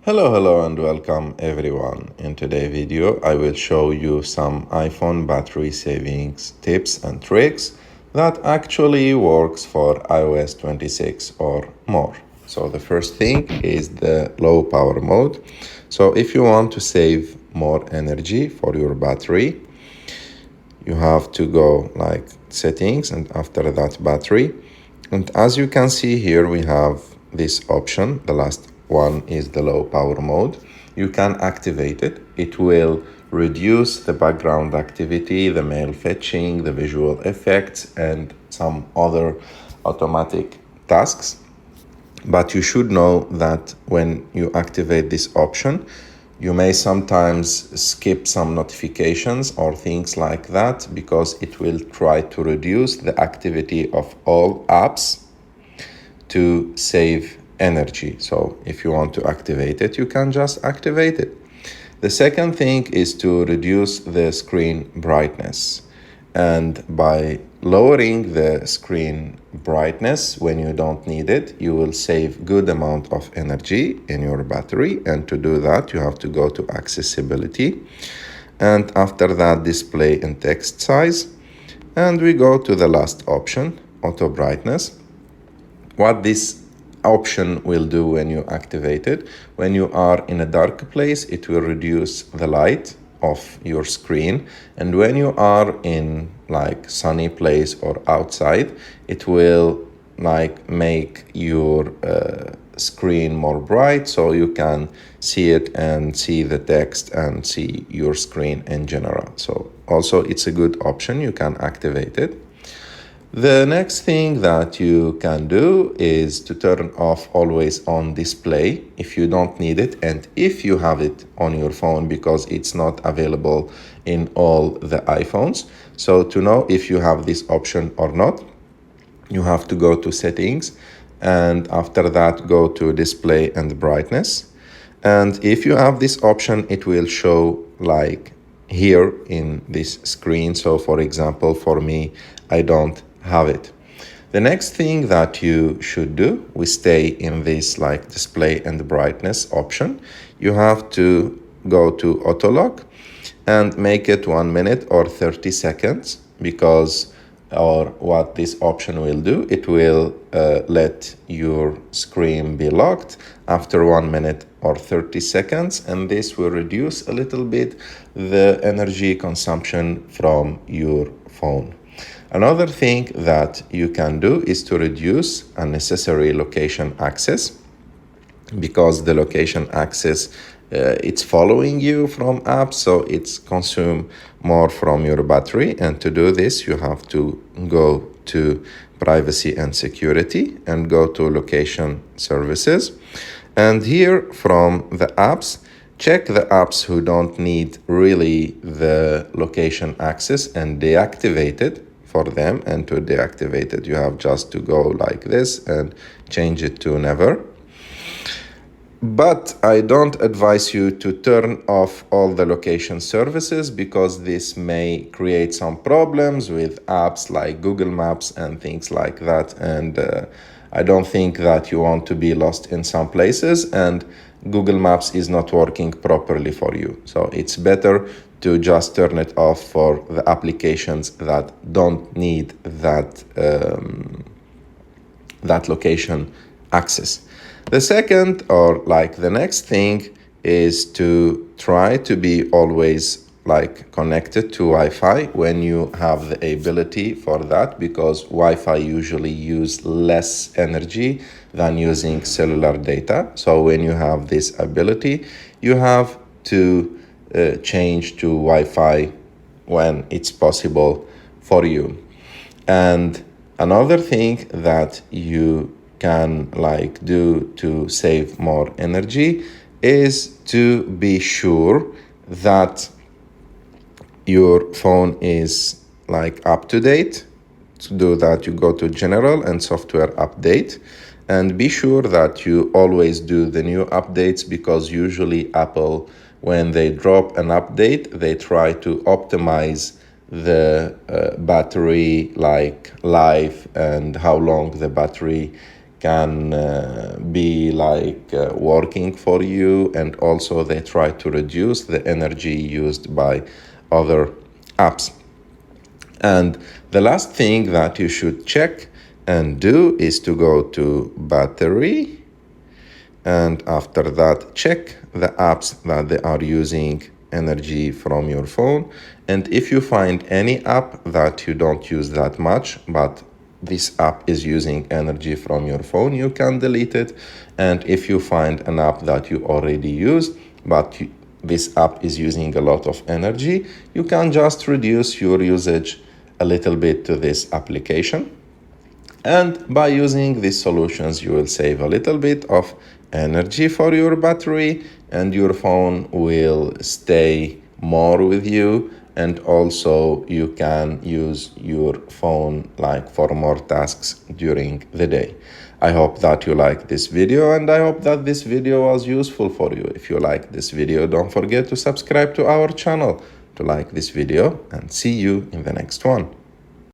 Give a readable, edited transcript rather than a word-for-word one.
Hello and welcome everyone. In today's video, I will show you some iPhone battery savings tips and tricks that actually works for iOS 26 or more. So the first thing is the low power mode. So if you want to save more energy for your battery, you have to go like settings and after that battery. And as you can see here, we have this option. The last one is the low power mode. You can activate it. It will reduce the background activity, the mail fetching, the visual effects, and some other automatic tasks. But you should know that when you activate this option, you may sometimes skip some notifications or things like that because it will try to reduce the activity of all apps to save energy. So if you want to activate it, you can just activate it. The second thing is to reduce the screen brightness. And by lowering the screen brightness when you don't need it, you will save good amount of energy in your battery. And to do that, you have to go to accessibility. And after that, display and text size. And we go to the last option, auto brightness. What this option will do when you activate it, when you are in a dark place, it will reduce the light of your screen, and when you are in like sunny place or outside, it will like make your screen more bright so you can see it and see the text and see your screen in general. So also it's a good option, you can activate it. The next thing that you can do is to turn off always on display if you don't need it and if you have it on your phone because it's not available in all the iPhones. So to know if you have this option or not, you have to go to settings and after that go to display and brightness. And if you have this option, it will show like here in this screen. So for example, for me, I don't have it. The next thing that you should do, we stay in this like display and brightness option. You have to go to auto lock and make it 1 minute or 30 seconds because or what this option will do, it will let your screen be locked after 1 minute or 30 seconds, and this will reduce a little bit the energy consumption from your phone. Another thing that you can do is to reduce unnecessary location access because the location access it's following you from apps, so it's consume more from your battery. And to do this, you have to go to privacy and security and go to location services. And here from the apps, check the apps who don't need really the location access and deactivate it for them. And to deactivate it, you have just to go like this and change it to never. But I don't advise you to turn off all the location services because this may create some problems with apps like Google Maps and things like that. And I don't think that you want to be lost in some places and Google Maps is not working properly for you. So it's better to just turn it off for the applications that don't need that location access. The second or like the next thing is to try to be always like connected to Wi-Fi when you have the ability for that because Wi-Fi usually use less energy than using cellular data. So when you have this ability, you have to change to Wi-Fi when it's possible for you. And another thing that you can like do to save more energy is to be sure that your phone is like up to date. To do that, you go to general and software update and be sure that you always do the new updates because usually Apple, when they drop an update, they try to optimize the battery like life and how long the battery can be like working for you, and also they try to reduce the energy used by other apps. And the last thing that you should check and do is to go to battery, and after that check the apps that they are using energy from your phone. And if you find any app that you don't use that much, but this app is using energy from your phone, you can delete it. And if you find an app that you already use, but this app is using a lot of energy, you can just reduce your usage a little bit to this application. And by using these solutions, you will save a little bit of energy for your battery, and your phone will stay more with you. And also you can use your phone like for more tasks during the day. I hope that you like this video, and I hope that this video was useful for you. If you like this video, don't forget to subscribe to our channel, to like this video, and see you in the next one.